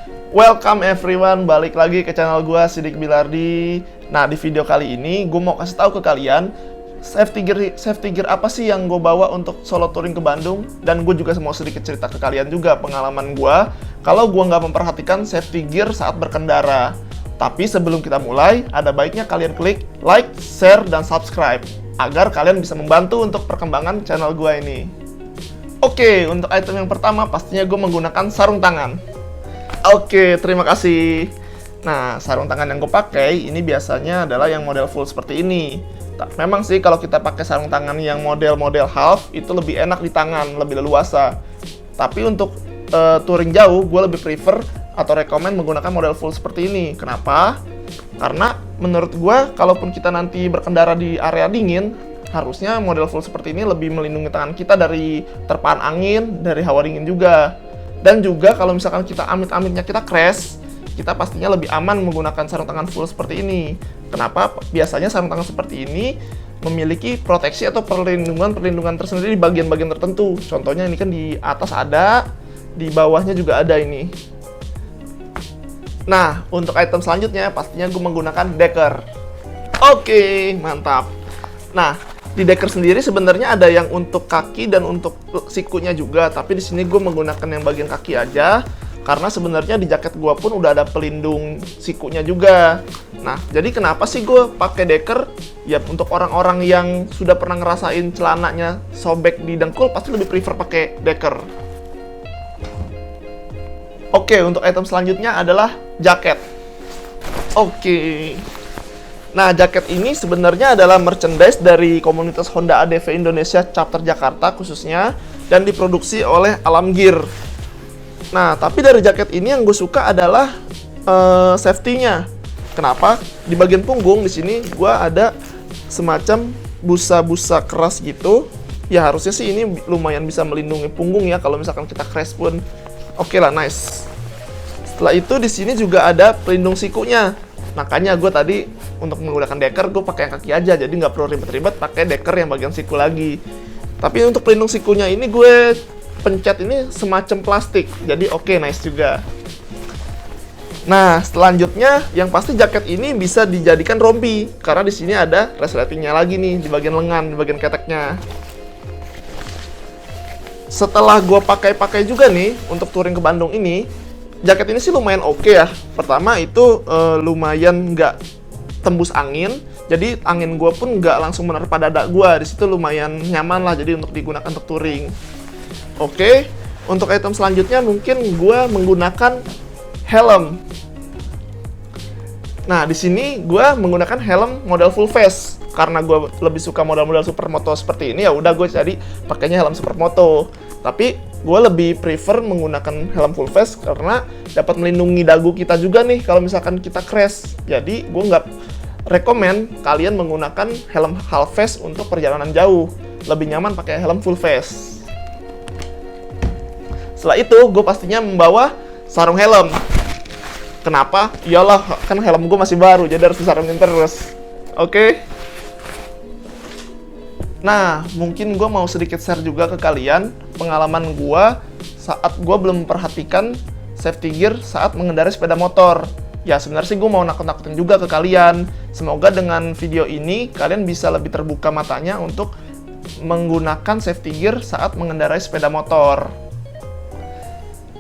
Welcome everyone, balik lagi ke channel gue Sidik Bilardi. Nah, di video kali ini gue mau kasih tahu ke kalian safety gear apa sih yang gue bawa untuk solo touring ke Bandung. Dan gue juga mau sedikit cerita ke kalian juga pengalaman gue kalau gue nggak memperhatikan safety gear saat berkendara. Tapi sebelum kita mulai, ada baiknya kalian klik like, share, dan subscribe agar kalian bisa membantu untuk perkembangan channel gue ini. Oke, untuk item yang pertama pastinya gue menggunakan sarung tangan. Oke, terima kasih. Nah, sarung tangan yang gue pakai ini biasanya adalah yang model full seperti ini. Memang sih kalau kita pakai sarung tangan yang model-model half itu lebih enak di tangan, lebih leluasa. Tapi untuk touring jauh, gue lebih prefer atau rekomen menggunakan model full seperti ini. Kenapa? Karena menurut gue, kalaupun kita nanti berkendara di area dingin, harusnya model full seperti ini lebih melindungi tangan kita dari terpaan angin, dari hawa dingin juga. Dan juga kalau misalkan kita amit-amitnya kita crash, kita pastinya lebih aman menggunakan sarung tangan full seperti ini. Kenapa? Biasanya sarung tangan seperti ini memiliki proteksi atau perlindungan tersendiri di bagian-bagian tertentu. Contohnya ini kan di atas ada, di bawahnya juga ada ini. Nah, untuk item selanjutnya pastinya gue menggunakan decker. Oke, mantap. Nah, di decker sendiri sebenarnya ada yang untuk kaki dan untuk sikunya juga, tapi di sini gue menggunakan yang bagian kaki aja karena sebenarnya di jaket gue pun udah ada pelindung sikunya juga. Nah, jadi kenapa sih gue pakai decker? Ya untuk orang-orang yang sudah pernah ngerasain celananya sobek di dengkul pasti lebih prefer pakai decker. Oke, untuk item selanjutnya adalah jaket. Oke. Nah, jaket ini sebenarnya adalah merchandise dari komunitas Honda ADV Indonesia Chapter Jakarta khususnya, dan diproduksi oleh Alam Gear. Nah, tapi dari jaket ini yang gue suka adalah safety-nya. Kenapa? Di bagian punggung di sini gue ada semacam busa-busa keras gitu. Ya harusnya sih ini lumayan bisa melindungi punggung ya kalau misalkan kita crash pun. Oke lah, nice. Setelah itu di sini juga ada pelindung sikunya. Makanya gue tadi untuk menggunakan decker gue pakai yang kaki aja, jadi nggak perlu ribet-ribet pakai decker yang bagian siku lagi. Tapi untuk pelindung sikunya ini gue pencet ini semacam plastik, jadi oke, nice juga. Nah, selanjutnya yang pasti jaket ini bisa dijadikan rompi karena di sini ada resletingnya lagi nih di bagian lengan, di bagian keteknya. Setelah gue pakai juga nih untuk touring ke Bandung ini, jaket ini sih lumayan oke ya. Pertama itu lumayan nggak tembus angin, jadi angin gue pun nggak langsung menerpa dada gue. Di situ lumayan nyaman lah, jadi untuk digunakan untuk touring. Oke, untuk item selanjutnya mungkin gue menggunakan helm. Nah, di sini gue menggunakan helm model full face karena gue lebih suka model-model supermoto seperti ini. Ya udah gue jadi pakainya helm supermoto. Tapi gue lebih prefer menggunakan helm full face karena dapat melindungi dagu kita juga nih kalau misalkan kita crash. Jadi gue nggak rekomen kalian menggunakan helm half face untuk perjalanan jauh. Lebih nyaman pakai helm full face. Setelah itu gue pastinya membawa sarung helm. Kenapa? Iyalah, kan helm gue masih baru, jadi harus disarungin terus. Oke? Nah, mungkin gue mau sedikit share juga ke kalian pengalaman gue saat gue belum memperhatikan safety gear saat mengendarai sepeda motor. Ya, sebenarnya sih gue mau nakut-nakutin juga ke kalian. Semoga dengan video ini kalian bisa lebih terbuka matanya untuk menggunakan safety gear saat mengendarai sepeda motor.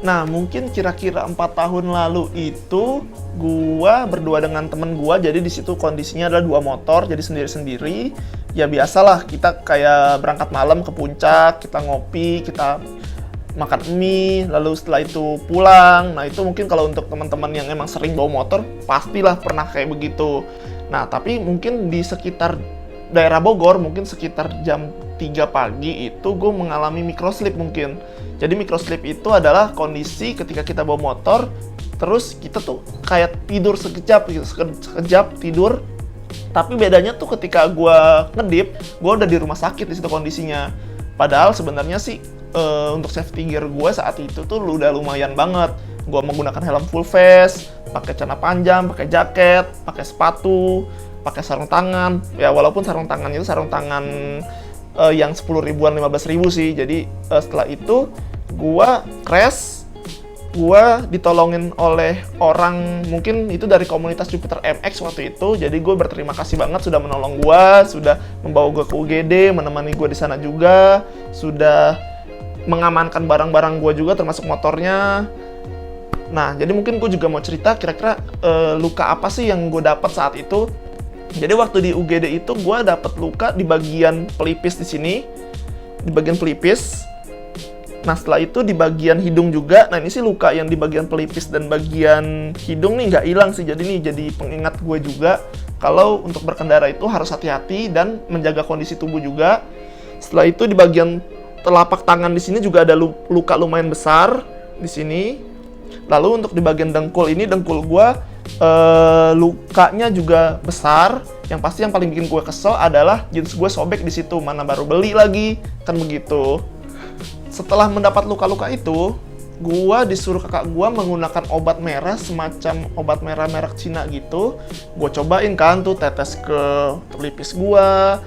Nah, mungkin kira-kira 4 tahun lalu itu gua berdua dengan temen gua, jadi di situ kondisinya adalah 2 motor, jadi sendiri-sendiri. Ya biasalah, kita kayak berangkat malam ke puncak, kita ngopi, kita makan mie, lalu setelah itu pulang. Nah, itu mungkin kalau untuk teman-teman yang emang sering bawa motor, pastilah pernah kayak begitu. Nah, tapi mungkin di sekitar daerah Bogor, mungkin sekitar jam 3 pagi itu gue mengalami microslip mungkin. Jadi microslip itu adalah kondisi ketika kita bawa motor, terus kita tuh kayak tidur sekejap gitu, sekejap tidur. Tapi bedanya tuh ketika gue ngedip, gue udah di rumah sakit di situ kondisinya. Padahal sebenarnya sih untuk safety gear gue saat itu tuh udah lumayan banget. Gue menggunakan helm full face, pakai celana panjang, pakai jaket, pakai sepatu, pakai sarung tangan. Ya walaupun sarung tangan itu sarung tangan yang 10 ribuan, 15 ribu sih. Jadi setelah itu gue crash Gua ditolongin oleh orang mungkin itu dari komunitas Jupiter MX waktu itu. Jadi gue berterima kasih banget sudah menolong gua, sudah membawa gua ke UGD, menemani gua di sana juga, sudah mengamankan barang-barang gua juga termasuk motornya. Nah, jadi mungkin gue juga mau cerita kira-kira luka apa sih yang gue dapat saat itu. Jadi waktu di UGD itu gue dapat luka di bagian pelipis di sini, di bagian pelipis. Nah, setelah itu di bagian hidung juga. Nah, ini sih luka yang di bagian pelipis dan bagian hidung nih nggak hilang sih. Jadi nih jadi pengingat gue juga kalau untuk berkendara itu harus hati-hati dan menjaga kondisi tubuh juga. Setelah itu di bagian telapak tangan di sini juga ada luka lumayan besar di sini. Lalu untuk di bagian dengkul ini, dengkul gue lukanya juga besar. Yang pasti yang paling bikin gue kesel adalah jeans gue sobek di situ. Mana baru beli lagi, kan begitu. Setelah mendapat luka-luka itu, gua disuruh kakak gua menggunakan obat merah, semacam obat merah merek Cina gitu. Gua cobain kan tuh, tetes ke pelipis gua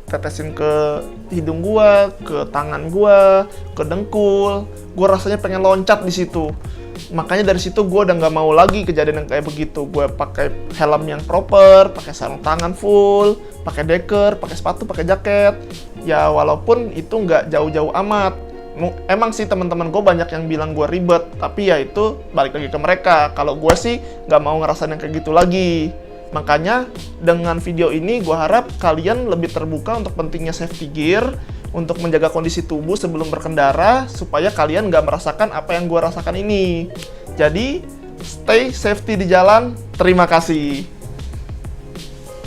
tetesin ke hidung gua, ke tangan gua, ke dengkul. Gua rasanya pengen loncat di situ. Makanya dari situ gue udah nggak mau lagi kejadian yang kayak begitu. Gue pakai helm yang proper, pakai sarung tangan full, pakai deker, pakai sepatu, pakai jaket. Ya walaupun itu nggak jauh-jauh amat. Emang sih teman-teman gue banyak yang bilang gue ribet, tapi ya itu balik lagi ke mereka. Kalau gue sih nggak mau ngerasain yang kayak gitu lagi. Makanya dengan video ini gue harap kalian lebih terbuka untuk pentingnya safety gear, untuk menjaga kondisi tubuh sebelum berkendara, supaya kalian nggak merasakan apa yang gue rasakan ini. Jadi, stay safety di jalan. Terima kasih.